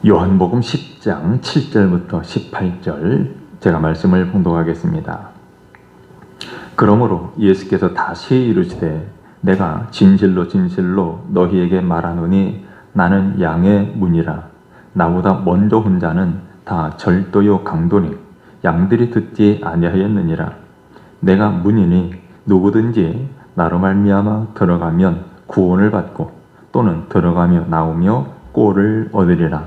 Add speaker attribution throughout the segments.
Speaker 1: 요한복음 10장 7절부터 18절 제가 말씀을 봉독하겠습니다. 그러므로 예수께서 다시 이르시되 내가 진실로 진실로 너희에게 말하노니 나는 양의 문이라. 나보다 먼저 온 자는 다 절도요 강도니 양들이 듣지 아니하였느니라. 내가 문이니 누구든지 나로 말미암아 들어가면 구원을 받고 또는 들어가며 나오며 꼴을 얻으리라.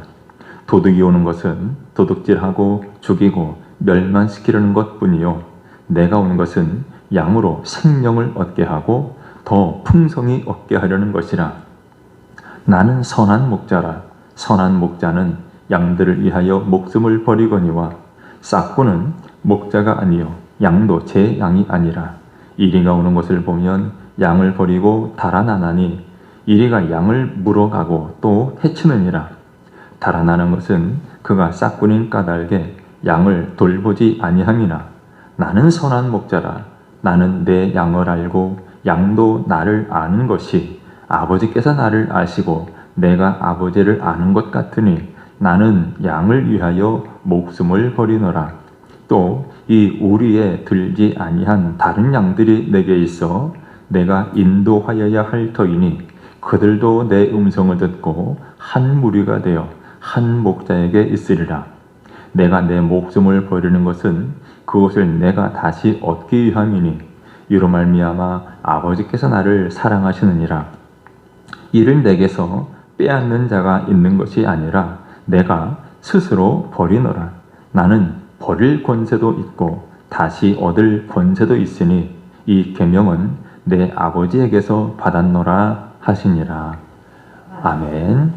Speaker 1: 도둑이 오는 것은 도둑질하고 죽이고 멸망시키려는 것뿐이요 내가 온 것은 양으로 생명을 얻게 하고 더 풍성히 얻게 하려는 것이라. 나는 선한 목자라. 선한 목자는 양들을 위하여 목숨을 버리거니와 싹구는 목자가 아니요 양도 제 양이 아니라. 이리가 오는 것을 보면 양을 버리고 달아나나니 이리가 양을 물어가고 또 해치느니라. 달아나는 것은 그가 싹군인 까닭에 양을 돌보지 아니함이나. 나는 선한 목자라. 나는 내 양을 알고 양도 나를 아는 것이 아버지께서 나를 아시고 내가 아버지를 아는 것 같으니 나는 양을 위하여 목숨을 버리노라. 또 이 우리에 들지 아니한 다른 양들이 내게 있어 내가 인도하여야 할 터이니 그들도 내 음성을 듣고 한 무리가 되어 한 목자에게 있으리라. 내가 내 목숨을 버리는 것은 그것을 내가 다시 얻기 위함이니 이로 말미암아 아버지께서 나를 사랑하시느니라. 이를 내게서 빼앗는 자가 있는 것이 아니라 내가 스스로 버리노라. 나는 버릴 권세도 있고 다시 얻을 권세도 있으니 이 계명은 내 아버지에게서 받았노라 하시니라. 아멘.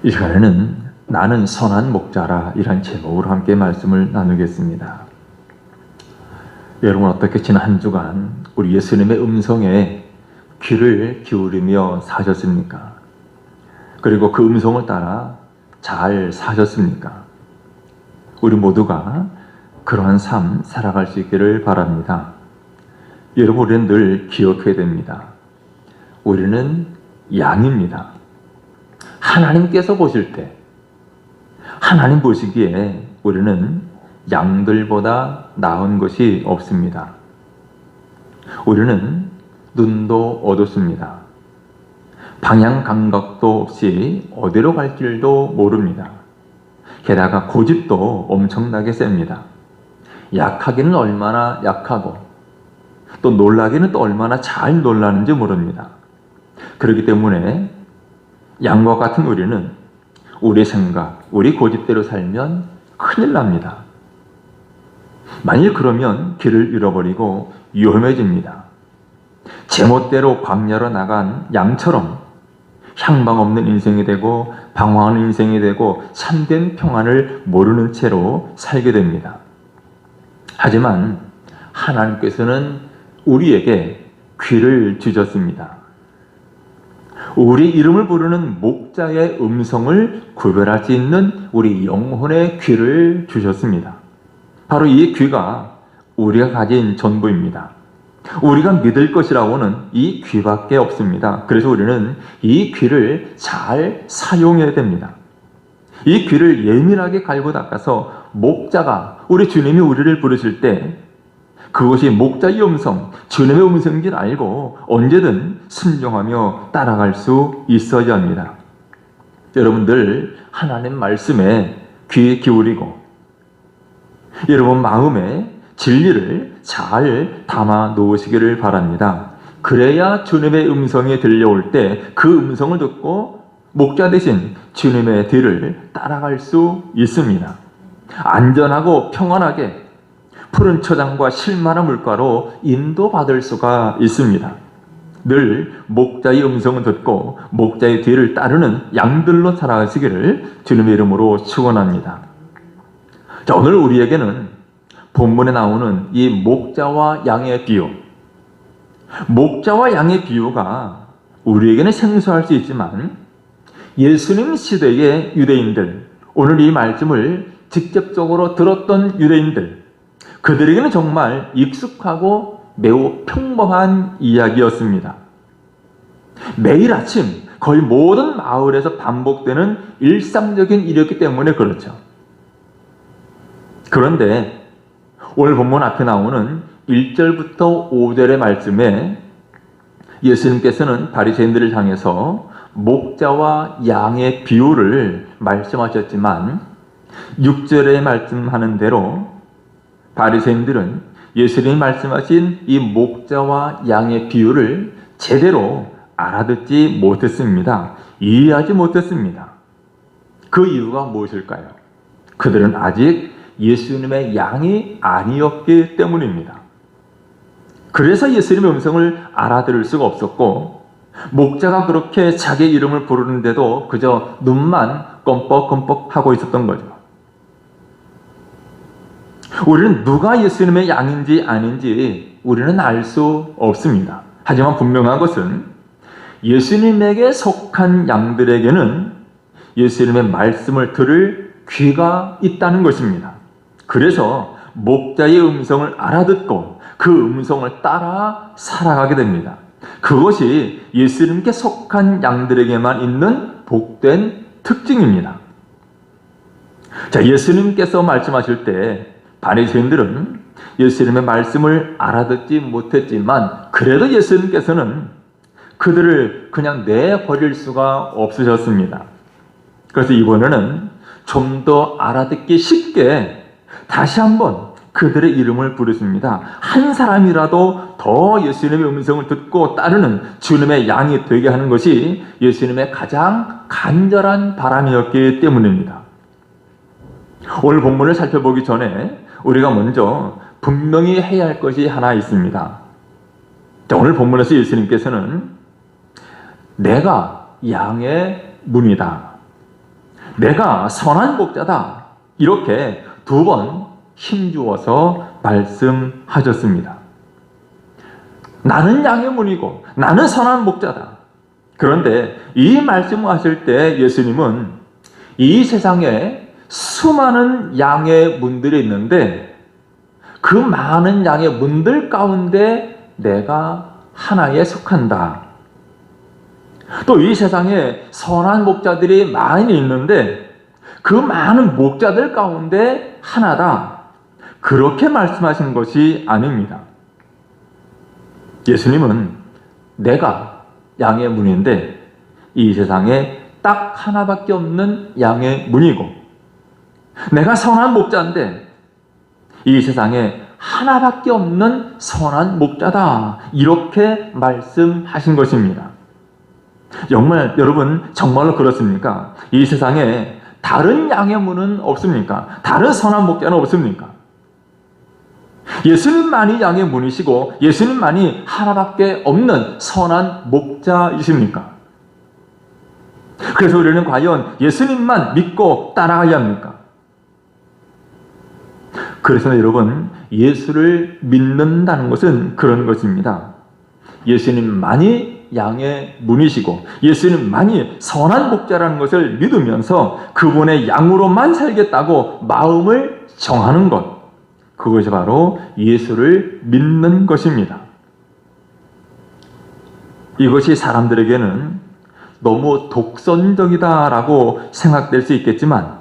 Speaker 1: 이 시간에는 나는 선한 목자라 이란 제목으로 함께 말씀을 나누겠습니다. 여러분 어떻게 지난 한 주간 우리 예수님의 음성에 귀를 기울이며 사셨습니까? 그리고 그 음성을 따라 잘 사셨습니까? 우리 모두가 그러한 삶 살아갈 수 있기를 바랍니다. 여러분 우리는 늘 기억해야 됩니다. 우리는 양입니다. 하나님께서 보실 때 하나님 보시기에 우리는 양들보다 나은 것이 없습니다. 우리는 눈도 어둡습니다. 방향 감각도 없이 어디로 갈 길도 모릅니다. 게다가 고집도 엄청나게 셉니다. 약하기는 얼마나 약하고 또 놀라기는 또 얼마나 잘 놀라는지 모릅니다. 그렇기 때문에 양과 같은 우리는 우리 생각, 우리 고집대로 살면 큰일 납니다. 만일 그러면 길을 잃어버리고 위험해집니다. 제멋대로 광야로 나간 양처럼 향방 없는 인생이 되고 방황하는 인생이 되고 참된 평안을 모르는 채로 살게 됩니다. 하지만 하나님께서는 우리에게 귀를 주셨습니다. 우리 이름을 부르는 목자의 음성을 구별할 수 있는 우리 영혼의 귀를 주셨습니다. 바로 이 귀가 우리가 가진 전부입니다. 우리가 믿을 것이라고는 이 귀밖에 없습니다. 그래서 우리는 이 귀를 잘 사용해야 됩니다. 이 귀를 예민하게 갈고 닦아서 목자가 우리 주님이 우리를 부르실 때 그것이 목자의 음성, 주님의 음성인 줄 알고 언제든 순종하며 따라갈 수 있어야 합니다. 여러분들 하나님 말씀에 귀 기울이고 여러분 마음에 진리를 잘 담아 놓으시기를 바랍니다. 그래야 주님의 음성이 들려올 때 그 음성을 듣고 목자 대신 주님의 뒤를 따라갈 수 있습니다. 안전하고 평안하게 푸른 초장과 실만한 물가로 인도받을 수가 있습니다. 늘 목자의 음성을 듣고 목자의 뒤를 따르는 양들로 살아가시기를 주님의 이름으로 축원합니다. 자, 오늘 우리에게는 본문에 나오는 이 목자와 양의 비유, 목자와 양의 비유가 우리에게는 생소할 수 있지만 예수님 시대의 유대인들, 오늘 이 말씀을 직접적으로 들었던 유대인들, 그들에게는 정말 익숙하고 매우 평범한 이야기였습니다. 매일 아침 거의 모든 마을에서 반복되는 일상적인 일이었기 때문에 그렇죠. 그런데 오늘 본문 앞에 나오는 1절부터 5절의 말씀에 예수님께서는 바리새인들을 향해서 목자와 양의 비유를 말씀하셨지만 6절에 말씀하는 대로 바리새인들은 예수님이 말씀하신 이 목자와 양의 비유를 제대로 알아듣지 못했습니다. 이해하지 못했습니다. 그 이유가 무엇일까요? 그들은 아직 예수님의 양이 아니었기 때문입니다. 그래서 예수님의 음성을 알아들을 수가 없었고, 목자가 그렇게 자기 이름을 부르는데도 그저 눈만 껌뻑껌뻑 하고 있었던 거죠. 우리는 누가 예수님의 양인지 아닌지 우리는 알 수 없습니다. 하지만 분명한 것은 예수님에게 속한 양들에게는 예수님의 말씀을 들을 귀가 있다는 것입니다. 그래서 목자의 음성을 알아듣고 그 음성을 따라 살아가게 됩니다. 그것이 예수님께 속한 양들에게만 있는 복된 특징입니다. 자, 예수님께서 말씀하실 때 바리새인들은 예수님의 말씀을 알아듣지 못했지만 그래도 예수님께서는 그들을 그냥 내버릴 수가 없으셨습니다. 그래서 이번에는 좀 더 알아듣기 쉽게 다시 한번 그들의 이름을 부르십니다. 한 사람이라도 더 예수님의 음성을 듣고 따르는 주님의 양이 되게 하는 것이 예수님의 가장 간절한 바람이었기 때문입니다. 오늘 본문을 살펴보기 전에 우리가 먼저 분명히 해야 할 것이 하나 있습니다. 오늘 본문에서 예수님께서는 내가 양의 문이다, 내가 선한 목자다, 이렇게 두 번 힘주어서 말씀하셨습니다. 나는 양의 문이고 나는 선한 목자다. 그런데 이 말씀을 하실 때 예수님은 이 세상에 수많은 양의 문들이 있는데 그 많은 양의 문들 가운데 내가 하나에 속한다. 또 이 세상에 선한 목자들이 많이 있는데 그 많은 목자들 가운데 하나다. 그렇게 말씀하신 것이 아닙니다. 예수님은 내가 양의 문인데 이 세상에 딱 하나밖에 없는 양의 문이고, 내가 선한 목자인데 이 세상에 하나밖에 없는 선한 목자다. 이렇게 말씀하신 것입니다. 정말 여러분 정말로 그렇습니까? 이 세상에 다른 양의 문은 없습니까? 다른 선한 목자는 없습니까? 예수님만이 양의 문이시고 예수님만이 하나밖에 없는 선한 목자이십니까? 그래서 우리는 과연 예수님만 믿고 따라가야 합니까? 그래서 여러분, 예수를 믿는다는 것은 그런 것입니다. 예수님만이 양의 문이시고 예수님만이 선한 목자라는 것을 믿으면서 그분의 양으로만 살겠다고 마음을 정하는 것, 그것이 바로 예수를 믿는 것입니다. 이것이 사람들에게는 너무 독선적이다라고 생각될 수 있겠지만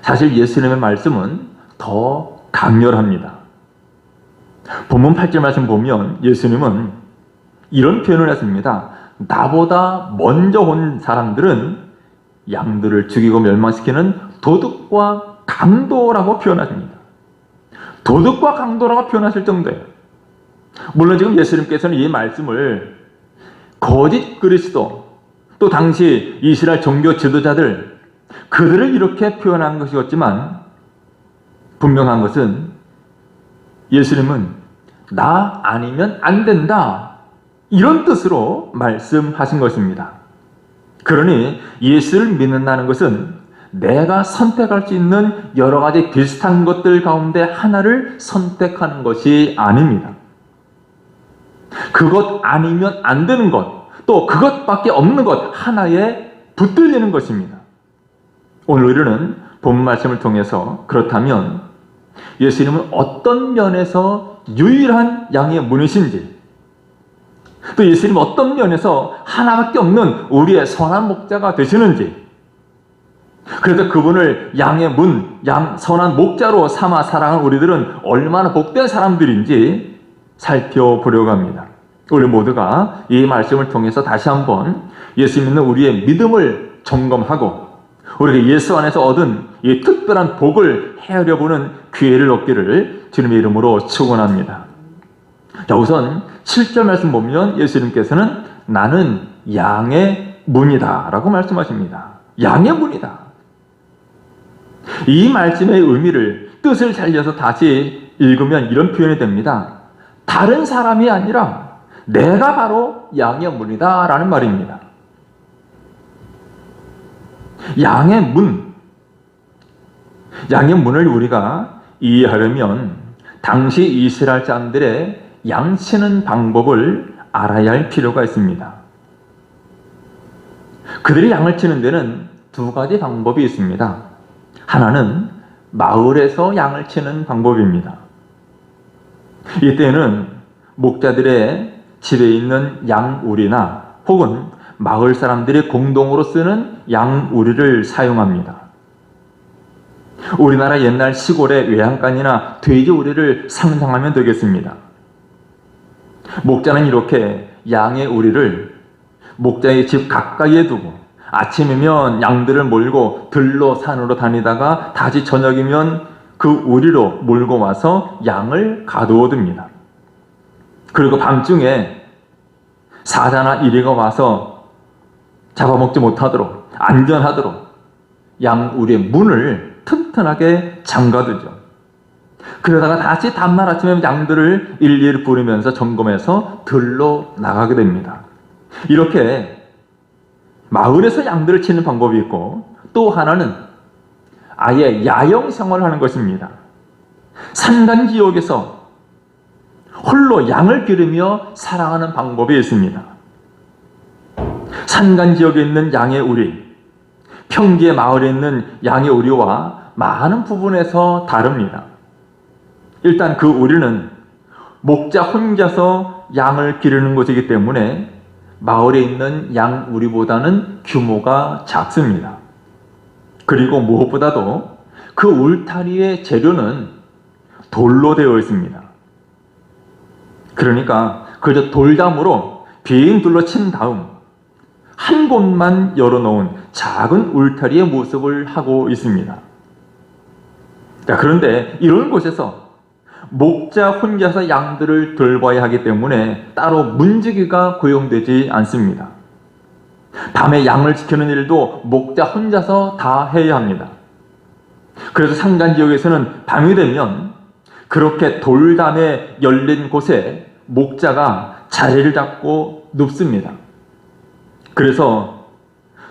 Speaker 1: 사실 예수님의 말씀은 더 강렬합니다. 본문 8절 말씀 보면 예수님은 이런 표현을 했습니다. 나보다 먼저 온 사람들은 양들을 죽이고 멸망시키는 도둑과 강도라고 표현하십니다. 도둑과 강도라고 표현하실 정도예요. 물론 지금 예수님께서는 이 말씀을 거짓 그리스도, 또 당시 이스라엘 종교 지도자들, 그들을 이렇게 표현한 것이었지만 분명한 것은 예수님은 나 아니면 안 된다, 이런 뜻으로 말씀하신 것입니다. 그러니 예수를 믿는다는 것은 내가 선택할 수 있는 여러 가지 비슷한 것들 가운데 하나를 선택하는 것이 아닙니다. 그것 아니면 안 되는 것, 또 그것밖에 없는 것 하나에 붙들리는 것입니다. 오늘 우리는 본 말씀을 통해서 그렇다면 예수님은 어떤 면에서 유일한 양의 문이신지, 또 예수님 어떤 면에서 하나밖에 없는 우리의 선한 목자가 되시는지, 그래서 그분을 양의 문, 선한 목자로 삼아 사랑하는 우리들은 얼마나 복된 사람들인지 살펴보려고 합니다. 우리 모두가 이 말씀을 통해서 다시 한번 예수 믿는 우리의 믿음을 점검하고 우리가 예수 안에서 얻은 이 특별한 복을 헤아려보는 기회를 얻기를 주님의 이름으로 축원합니다. 자, 우선 7절 말씀 보면 예수님께서는 나는 양의 문이다 라고 말씀하십니다. 양의 문이다. 이 말씀의 의미를, 뜻을 살려서 다시 읽으면 이런 표현이 됩니다. 다른 사람이 아니라 내가 바로 양의 문이다 라는 말입니다. 양의 문, 양의 문을 우리가 이해하려면 당시 이스라엘 사람들의 양치는 방법을 알아야 할 필요가 있습니다. 그들이 양을 치는 데는 두 가지 방법이 있습니다. 하나는 마을에서 양을 치는 방법입니다. 이때는 목자들의 집에 있는 양우리나 혹은 마을 사람들이 공동으로 쓰는 양우리를 사용합니다. 우리나라 옛날 시골의 외양간이나 돼지우리를 상상하면 되겠습니다. 목자는 이렇게 양의 우리를 목자의 집 가까이에 두고 아침이면 양들을 몰고 들로 산으로 다니다가 다시 저녁이면 그 우리로 몰고 와서 양을 가두어 둡니다. 그리고 밤중에 사자나 이리가 와서 잡아먹지 못하도록, 안전하도록 양우리의 문을 튼튼하게 잠가두죠. 그러다가 다시 다음날 아침에 양들을 일일이 부르면서 점검해서 들로 나가게 됩니다. 이렇게 마을에서 양들을 치는 방법이 있고, 또 하나는 아예 야영 생활을 하는 것입니다. 산간지역에서 홀로 양을 기르며 살아가는 방법이 있습니다. 산간지역에 있는 양의 우리, 평지의 마을에 있는 양의 우리와 많은 부분에서 다릅니다. 일단 그 우리는 목자 혼자서 양을 기르는 것이기 때문에 마을에 있는 양 우리보다는 규모가 작습니다. 그리고 무엇보다도 그 울타리의 재료는 돌로 되어 있습니다. 그러니까 그저 돌담으로 빈 둘러 친 다음 한 곳만 열어놓은 작은 울타리의 모습을 하고 있습니다. 자, 그런데 이런 곳에서 목자 혼자서 양들을 돌봐야 하기 때문에 따로 문지기가 고용되지 않습니다. 밤에 양을 지키는 일도 목자 혼자서 다 해야 합니다. 그래서 산간지역에서는 밤이 되면 그렇게 돌담에 열린 곳에 목자가 자리를 잡고 눕습니다. 그래서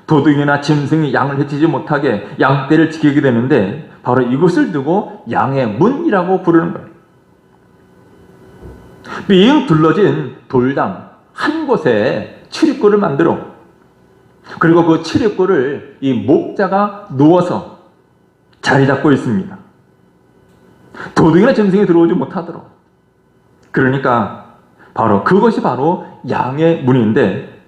Speaker 1: 도둑이나 짐승이 양을 해치지 못하게 양떼를 지키게 되는데 바로 이곳을 두고 양의 문이라고 부르는 거예요. 빙 둘러진 돌담 한 곳에 출입구를 만들어, 그리고 그 출입구를 이 목자가 누워서 자리 잡고 있습니다. 도둑이나 짐승이 들어오지 못하도록. 그러니까 그것이 바로 양의 문인데,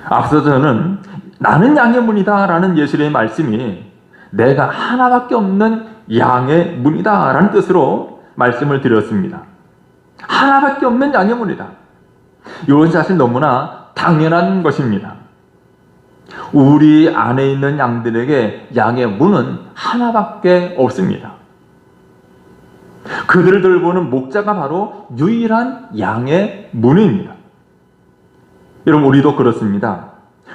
Speaker 1: 앞서 저는 나는 양의 문이다 라는 예수님의 말씀이 내가 하나밖에 없는 양의 문이다 라는 뜻으로 말씀을 드렸습니다. 하나밖에 없는 양의 문이다. 이건 사실 너무나 당연한 것입니다. 우리 안에 있는 양들에게 양의 문은 하나밖에 없습니다. 그들을 돌보는 목자가 바로 유일한 양의 문입니다. 여러분, 우리도 그렇습니다.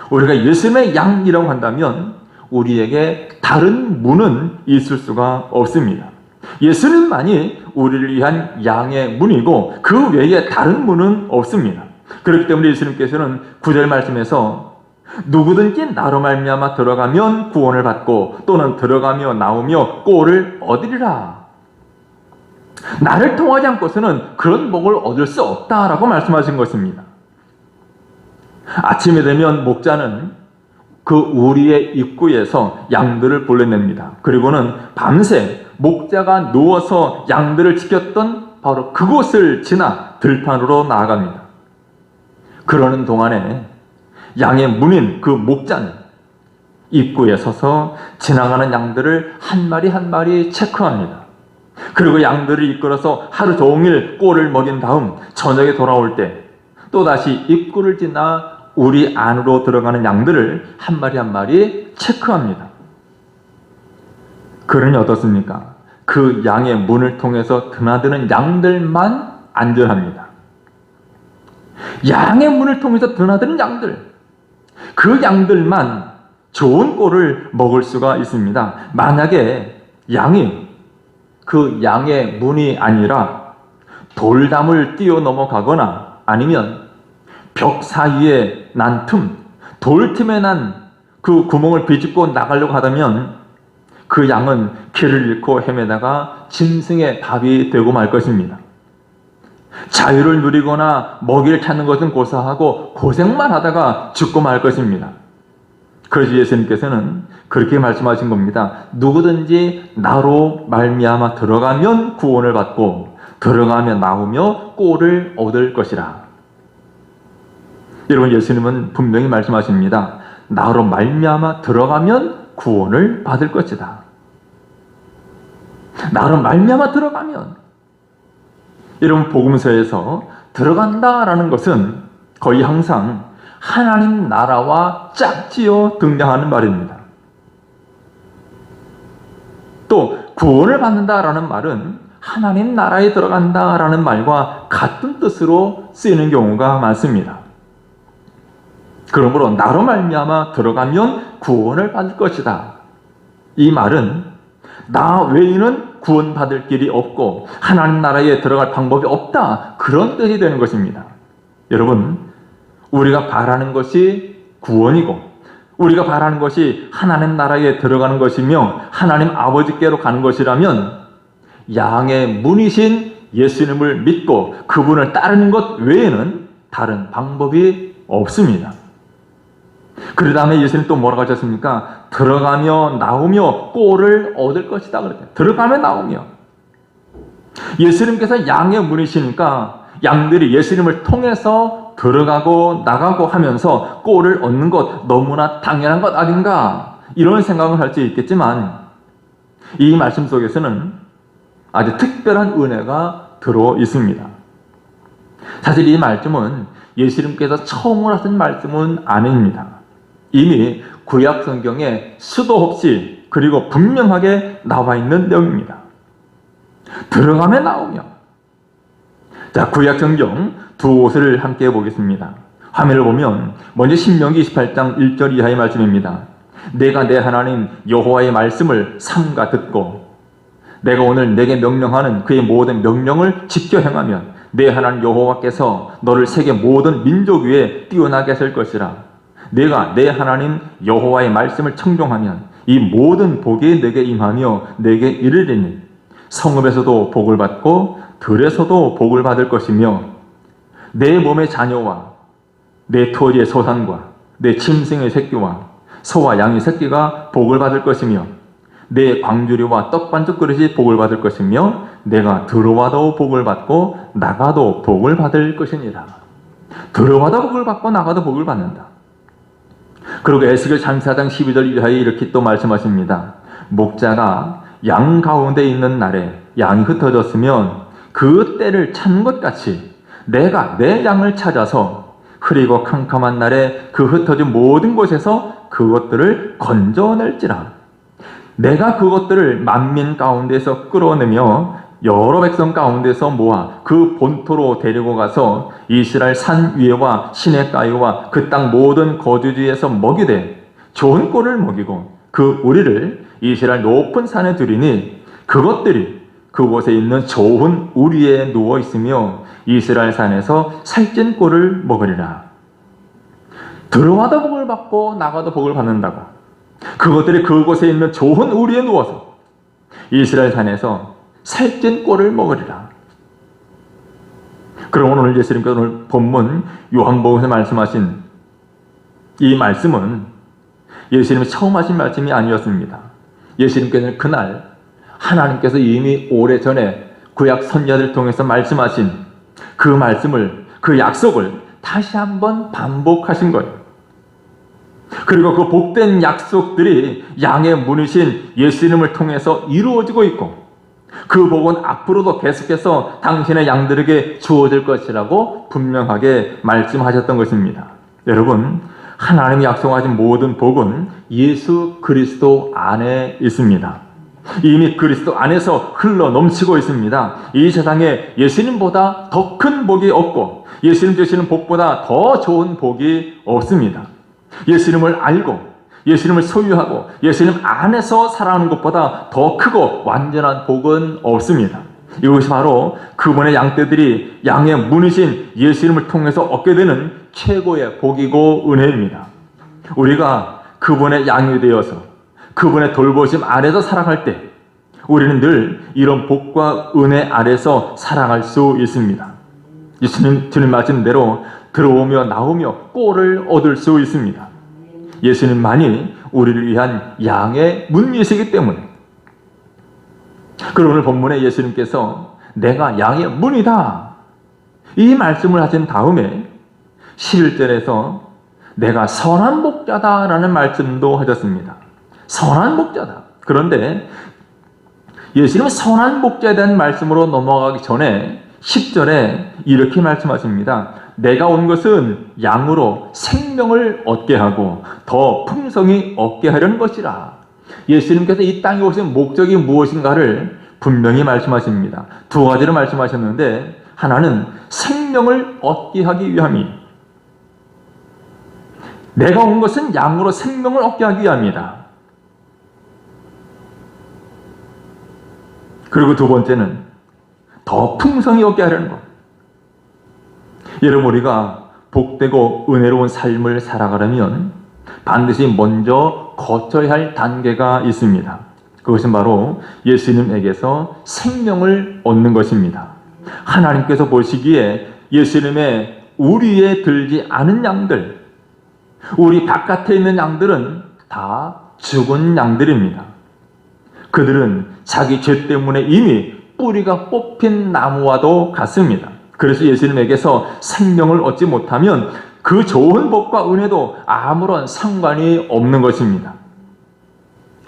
Speaker 1: 우리가 예수님의 양이라고 한다면 우리에게 다른 문은 있을 수가 없습니다. 예수님만이 우리를 위한 양의 문이고 그 외에 다른 문은 없습니다. 그렇기 때문에 예수님께서는 9절 말씀에서 누구든지 나로 말미암아 들어가면 구원을 받고 또는 들어가며 나오며 꼴을 얻으리라. 나를 통하지 않고서는 그런 복을 얻을 수 없다라고 말씀하신 것입니다. 아침에 되면 목자는 그 우리의 입구에서 양들을 불러냅니다. 그리고는 밤새 목자가 누워서 양들을 지켰던 바로 그곳을 지나 들판으로 나아갑니다. 그러는 동안에 양의 문인 그 목자는 입구에 서서 지나가는 양들을 한 마리 한 마리 체크합니다. 그리고 양들을 이끌어서 하루 종일 꼴을 먹인 다음 저녁에 돌아올 때 또다시 입구를 지나 우리 안으로 들어가는 양들을 한 마리 한 마리 체크합니다. 그러니 어떻습니까? 그 양의 문을 통해서 드나드는 양들만 안전합니다. 양의 문을 통해서 드나드는 양들, 그 양들만 좋은 꼴을 먹을 수가 있습니다. 만약에 양이 그 양의 문이 아니라 돌담을 뛰어넘어가거나 아니면 벽 사이에 난 틈, 돌틈에 난 그 구멍을 비집고 나가려고 하다면 그 양은 길을 잃고 헤매다가 짐승의 밥이 되고 말 것입니다. 자유를 누리거나 먹이를 찾는 것은 고사하고 고생만 하다가 죽고 말 것입니다. 그래서 예수님께서는 그렇게 말씀하신 겁니다. 누구든지 나로 말미암아 들어가면 구원을 받고 들어가며 나오며 꼴을 얻을 것이라. 여러분, 예수님은 분명히 말씀하십니다. 나로 말미암아 들어가면 구원을 받을 것이다. 나로 말미암아 들어가면, 여러분, 복음서에서 들어간다라는 것은 거의 항상 하나님 나라와 짝지어 등장하는 말입니다. 또 구원을 받는다라는 말은 하나님 나라에 들어간다라는 말과 같은 뜻으로 쓰이는 경우가 많습니다. 그러므로 나로 말미암아 들어가면 구원을 받을 것이다. 이 말은 나 외에는 구원받을 길이 없고 하나님 나라에 들어갈 방법이 없다, 그런 뜻이 되는 것입니다. 여러분, 우리가 바라는 것이 구원이고 우리가 바라는 것이 하나님 나라에 들어가는 것이며 하나님 아버지께로 가는 것이라면 양의 문이신 예수님을 믿고 그분을 따르는 것 외에는 다른 방법이 없습니다. 그 다음에 예수님 또 뭐라고 하셨습니까? 들어가며 나오며 꼴을 얻을 것이다 그랬대요. 들어가며 나오며. 예수님께서 양의 문이시니까 양들이 예수님을 통해서 들어가고 나가고 하면서 꼴을 얻는 것 너무나 당연한 것 아닌가, 이런 생각을 할 수 있겠지만 이 말씀 속에서는 아주 특별한 은혜가 들어 있습니다. 사실 이 말씀은 예수님께서 처음으로 하신 말씀은 아닙니다. 이미 구약 성경에 수도 없이 그리고 분명하게 나와 있는 내용입니다. 들어가며 나오며. 자, 구약 성경 두 곳을 함께 보겠습니다. 화면을 보면 먼저 신명기 28장 1절 이하의 말씀입니다. 내가 내 하나님 여호와의 말씀을 삼가 듣고 내가 오늘 내게 명령하는 그의 모든 명령을 지켜 행하면 내 하나님 여호와께서 너를 세계 모든 민족 위에 뛰어나게 하실 것이라. 내가 내 하나님 여호와의 말씀을 청종하면 이 모든 복이 내게 임하며 내게 이르리니 성읍에서도 복을 받고 들에서도 복을 받을 것이며 내 몸의 자녀와 내 토지의 소산과 내 짐승의 새끼와 소와 양의 새끼가 복을 받을 것이며 내 광주리와 떡반죽 그릇이 복을 받을 것이며 내가 들어와도 복을 받고 나가도 복을 받을 것이니라. 들어와도 복을 받고 나가도 복을 받는다. 그리고 에스겔 34장 12절 이하에 이렇게 또 말씀하십니다. 목자가 양 가운데 있는 날에 양이 흩어졌으면 그 때를 찾는 것 같이 내가 내 양을 찾아서 흐리고 캄캄한 날에 그 흩어진 모든 곳에서 그것들을 건져낼지라. 내가 그것들을 만민 가운데서 끌어내며 여러 백성 가운데서 모아 그 본토로 데리고 가서 이스라엘 산 위에와 시냇가에와 그 땅 모든 거주지에서 먹이되 좋은 꼴을 먹이고 그 우리를 이스라엘 높은 산에 두리니 그것들이 그곳에 있는 좋은 우리에 누워 있으며 이스라엘 산에서 살찐 꼴을 먹으리라. 들어와도 복을 받고 나가도 복을 받는다고. 그것들이 그곳에 있는 좋은 우리에 누워서 이스라엘 산에서 살찐 꼴을 먹으리라. 그럼 오늘 예수님께서 오늘 본문 요한복음에서 말씀하신 이 말씀은 예수님이 처음 하신 말씀이 아니었습니다. 예수님께서는 그날 하나님께서 이미 오래전에 구약 선지자들을 통해서 말씀하신 그 말씀을, 그 약속을 다시 한번 반복하신 거예요. 그리고 그 복된 약속들이 양의 문이신 예수님을 통해서 이루어지고 있고, 그 복은 앞으로도 계속해서 당신의 양들에게 주어질 것이라고 분명하게 말씀하셨던 것입니다. 여러분, 하나님이 약속하신 모든 복은 예수 그리스도 안에 있습니다. 이미 그리스도 안에서 흘러 넘치고 있습니다. 이 세상에 예수님보다 더 큰 복이 없고 예수님 주시는 복보다 더 좋은 복이 없습니다. 예수님을 알고 예수님을 소유하고 예수님 안에서 살아가는 것보다 더 크고 완전한 복은 없습니다. 이것이 바로 그분의 양떼들이 양의 문이신 예수님을 통해서 얻게 되는 최고의 복이고 은혜입니다. 우리가 그분의 양이 되어서 그분의 돌보심 아래서 살아갈 때 우리는 늘 이런 복과 은혜 아래서 살아갈 수 있습니다. 주님 말씀대로 들어오며 나오며 꼴을 얻을 수 있습니다. 예수님만이 우리를 위한 양의 문이시기 때문에. 그리고 오늘 본문에 예수님께서 내가 양의 문이다 이 말씀을 하신 다음에 11절에서 내가 선한 목자다 라는 말씀도 하셨습니다. 선한 목자다. 그런데 예수님은 선한 목자에 대한 말씀으로 넘어가기 전에 10절에 이렇게 말씀하십니다. 내가 온 것은 양으로 생명을 얻게 하고 더 풍성히 얻게 하려는 것이라. 예수님께서 이 땅에 오신 목적이 무엇인가를 분명히 말씀하십니다. 두 가지로 말씀하셨는데, 하나는 생명을 얻게 하기 위함이, 내가 온 것은 양으로 생명을 얻게 하기 위함이다. 그리고 두 번째는 더 풍성히 얻게 하려는 것. 여러분, 우리가 복되고 은혜로운 삶을 살아가려면 반드시 먼저 거쳐야 할 단계가 있습니다. 그것은 바로 예수님에게서 생명을 얻는 것입니다. 하나님께서 보시기에 예수님의 우리에 들지 않은 양들, 우리 바깥에 있는 양들은 다 죽은 양들입니다. 그들은 자기 죄 때문에 이미 뿌리가 뽑힌 나무와도 같습니다. 그래서 예수님에게서 생명을 얻지 못하면 그 좋은 복과 은혜도 아무런 상관이 없는 것입니다.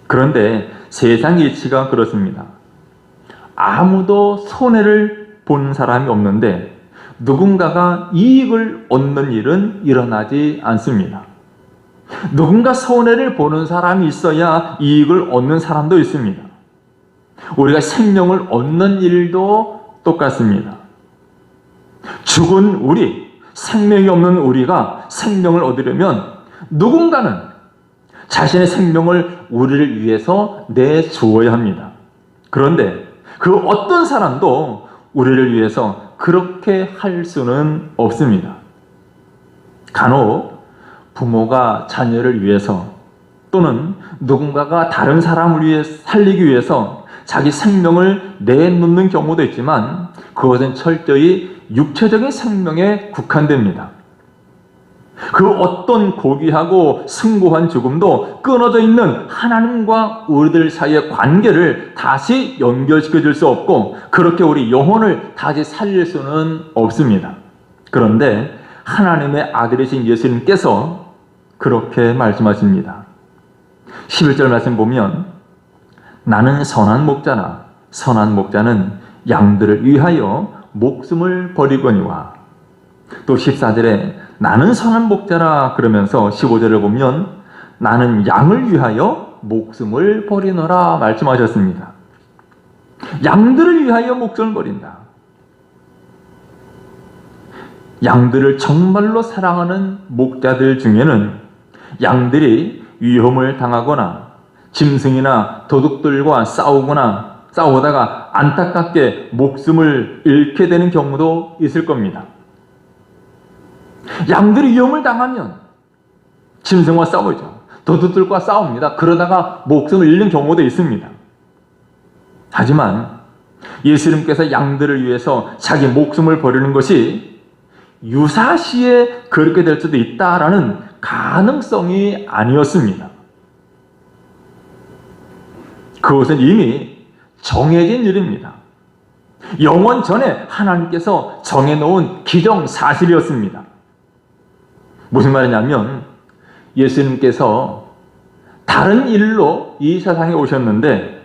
Speaker 1: 그런데 세상의 이치가 그렇습니다. 아무도 손해를 본 사람이 없는데 누군가가 이익을 얻는 일은 일어나지 않습니다. 누군가 손해를 보는 사람이 있어야 이익을 얻는 사람도 있습니다. 우리가 생명을 얻는 일도 똑같습니다. 죽은 우리, 생명이 없는 우리가 생명을 얻으려면 누군가는 자신의 생명을 우리를 위해서 내주어야 합니다. 그런데 그 어떤 사람도 우리를 위해서 그렇게 할 수는 없습니다. 간혹 부모가 자녀를 위해서 또는 누군가가 다른 사람을 위해 살리기 위해서 자기 생명을 내놓는 경우도 있지만 그것은 철저히 육체적인 생명에 국한됩니다. 그 어떤 고귀하고 숭고한 죽음도 끊어져 있는 하나님과 우리들 사이의 관계를 다시 연결시켜 줄 수 없고 그렇게 우리 영혼을 다시 살릴 수는 없습니다. 그런데 하나님의 아들이신 예수님께서 그렇게 말씀하십니다. 11절 말씀 보면 나는 선한 목자라 선한 목자는 양들을 위하여 목숨을 버리거니와, 또 14절에 나는 선한 목자라 그러면서 15절을 보면 나는 양을 위하여 목숨을 버리노라 말씀하셨습니다. 양들을 위하여 목숨을 버린다. 양들을 정말로 사랑하는 목자들 중에는 양들이 위험을 당하거나 짐승이나 도둑들과 싸우다가 안타깝게 목숨을 잃게 되는 경우도 있을 겁니다. 양들이 위험을 당하면 짐승과 싸우죠. 도둑들과 싸웁니다. 그러다가 목숨을 잃는 경우도 있습니다. 하지만 예수님께서 양들을 위해서 자기 목숨을 버리는 것이 유사시에 그렇게 될 수도 있다라는 가능성이 아니었습니다. 그것은 이미 정해진 일입니다. 영원 전에 하나님께서 정해놓은 기정사실이었습니다. 무슨 말이냐면 예수님께서 다른 일로 이 세상에 오셨는데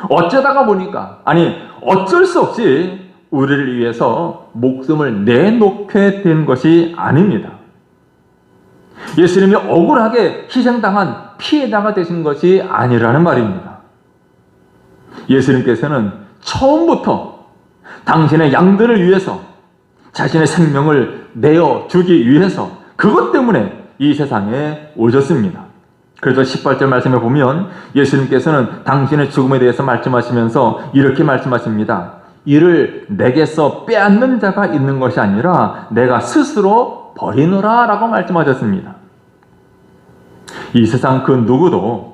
Speaker 1: 어쩌다가 보니까, 아니 어쩔 수 없이 우리를 위해서 목숨을 내놓게 된 것이 아닙니다. 예수님이 억울하게 희생당한 피해자가 되신 것이 아니라는 말입니다. 예수님께서는 처음부터 당신의 양들을 위해서 자신의 생명을 내어주기 위해서 그것 때문에 이 세상에 오셨습니다. 그래서 18절 말씀에 보면 예수님께서는 당신의 죽음에 대해서 말씀하시면서 이렇게 말씀하십니다. 이를 내게서 빼앗는 자가 있는 것이 아니라 내가 스스로 버리노라 라고 말씀하셨습니다. 이 세상 그 누구도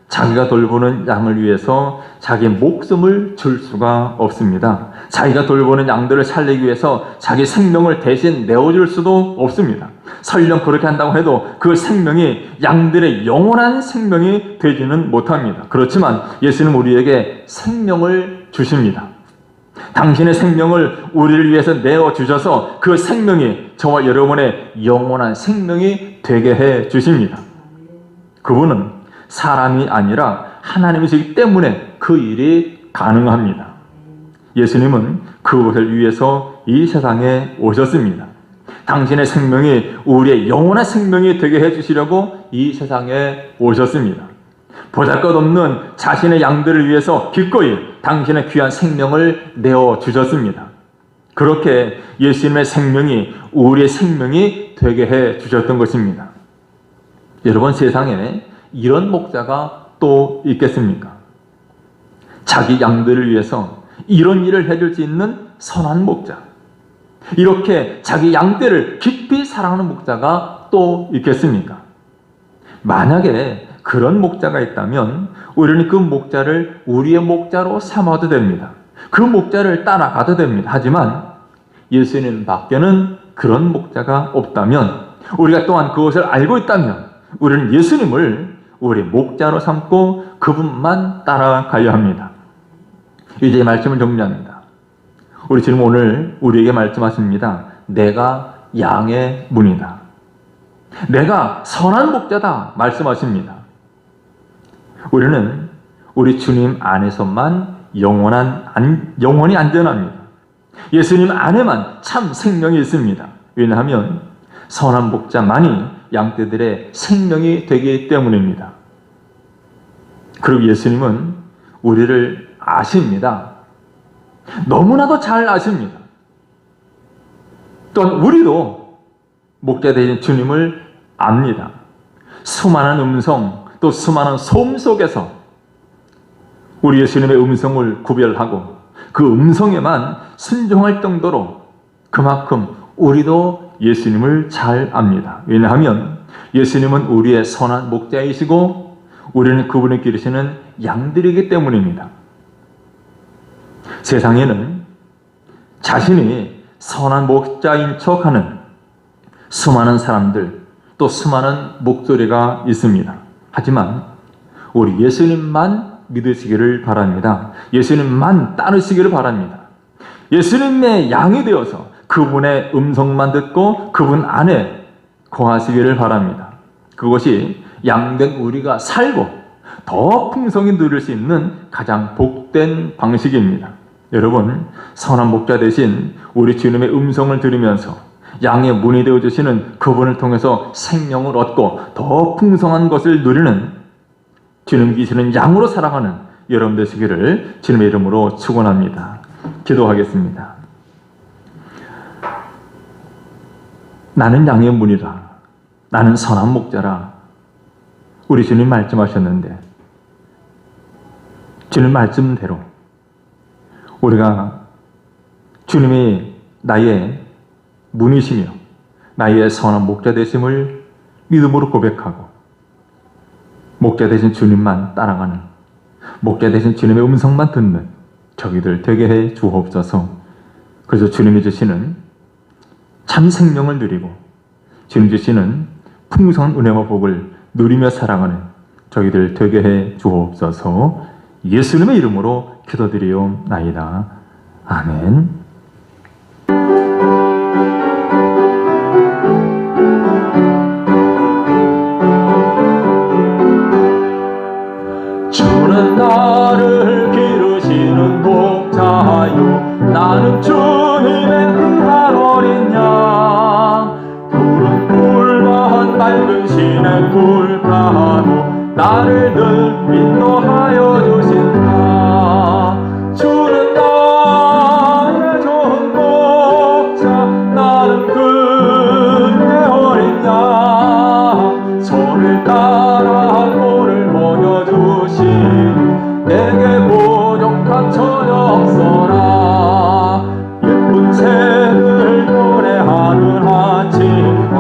Speaker 1: 자기가 돌보는 양을 위해서 자기 목숨을 줄 수가 없습니다. 자기가 돌보는 양들을 살리기 위해서 자기 생명을 대신 내어줄 수도 없습니다. 설령 그렇게 한다고 해도 그 생명이 양들의 영원한 생명이 되지는 못합니다. 그렇지만 예수는 우리에게 생명을 주십니다. 당신의 생명을 우리를 위해서 내어주셔서 그 생명이 저와 여러분의 영원한 생명이 되게 해 주십니다. 그분은 사람이 아니라 하나님이시기 때문에 그 일이 가능합니다. 예수님은 그것을 위해서 이 세상에 오셨습니다. 당신의 생명이 우리의 영원한 생명이 되게 해주시려고 이 세상에 오셨습니다. 보잘것없는 자신의 양들을 위해서 기꺼이 당신의 귀한 생명을 내어주셨습니다. 그렇게 예수님의 생명이 우리의 생명이 되게 해주셨던 것입니다. 여러분, 세상에 이런 목자가 또 있겠습니까? 자기 양들을 위해서 이런 일을 해줄 수 있는 선한 목자, 이렇게 자기 양떼를 깊이 사랑하는 목자가 또 있겠습니까? 만약에 그런 목자가 있다면 우리는 그 목자를 우리의 목자로 삼아도 됩니다. 그 목자를 따라가도 됩니다. 하지만 예수님 밖에는 그런 목자가 없다면, 우리가 또한 그것을 알고 있다면 우리는 예수님을 우리 목자로 삼고 그분만 따라가야 합니다. 이제 말씀을 정리합니다. 우리 주님 오늘 우리에게 말씀하십니다. 내가 양의 문이다. 내가 선한 목자다 말씀하십니다. 우리는 우리 주님 안에서만 영원히 안전합니다. 예수님 안에만 참 생명이 있습니다. 왜냐하면 선한 목자만이 양떼들의 생명이 되기 때문입니다. 그리고 예수님은 우리를 아십니다. 너무나도 잘 아십니다. 또한 우리도 목자 되신 주님을 압니다. 수많은 음성, 또 수많은 소음 속에서 우리 예수님의 음성을 구별하고 그 음성에만 순종할 정도로 그만큼 우리도 예수님을 잘 압니다. 왜냐하면 예수님은 우리의 선한 목자이시고 우리는 그분이 기르시는 양들이기 때문입니다. 세상에는 자신이 선한 목자인 척하는 수많은 사람들, 또 수많은 목소리가 있습니다. 하지만 우리 예수님만 믿으시기를 바랍니다. 예수님만 따르시기를 바랍니다. 예수님의 양이 되어서 그분의 음성만 듣고 그분 안에 거하시기를 바랍니다. 그것이 양된 우리가 살고 더 풍성히 누릴 수 있는 가장 복된 방식입니다. 여러분, 선한 목자 대신 우리 주님의 음성을 들으면서 양의 문이 되어주시는 그분을 통해서 생명을 얻고 더 풍성한 것을 누리는 주님 기시는 양으로 살아가는 여러분 되시기를 주님의 이름으로 축원합니다. 기도하겠습니다. 나는 양의 문이라, 나는 선한 목자라, 우리 주님 말씀하셨는데 주님 말씀대로 우리가 주님이 나의 문이시며 나의 선한 목자 되심을 믿음으로 고백하고 목자 되신 주님만 따라가는, 목자 되신 주님의 음성만 듣는 저희들 되게 해 주옵소서. 그래서 주님이 주시는 참 생명을 누리고 주님 주시는 풍성한 은혜와 복을 누리며 살아가는 저희들 되게 해 주옵소서. 예수님의 이름으로 기도드리옵나이다. 아멘. 못하고 나를 늘 인도하여 주신다. 주는 나의 좋은 목자, 나는 그의 어린 양. 저를 따라 꼴을 먹여주신 내게 부족한 전혀 없어라. 예쁜 새를 노래하는 아침과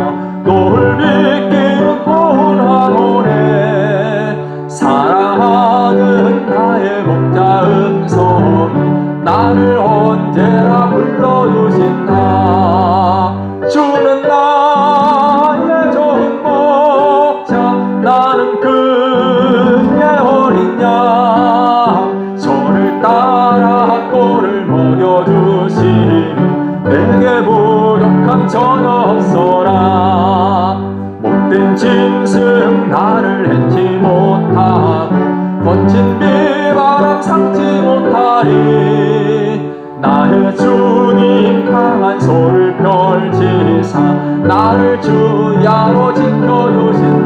Speaker 1: 노을 비끼는 고운 황혼에 사랑하는 나의 목자 음성이 나를 언제나 불러주신다. 주는 나의 좋은 목자, 나는 그의 어린 양. 저를 따라 꼴을 먹여주시니 내게 부족함 전혀 없어라. 못된 짐승 나를 해치 못하고 거친 비바람 상치 못하리. 나의 주님 강한 손을 펼치사 나를 주야로 지켜주신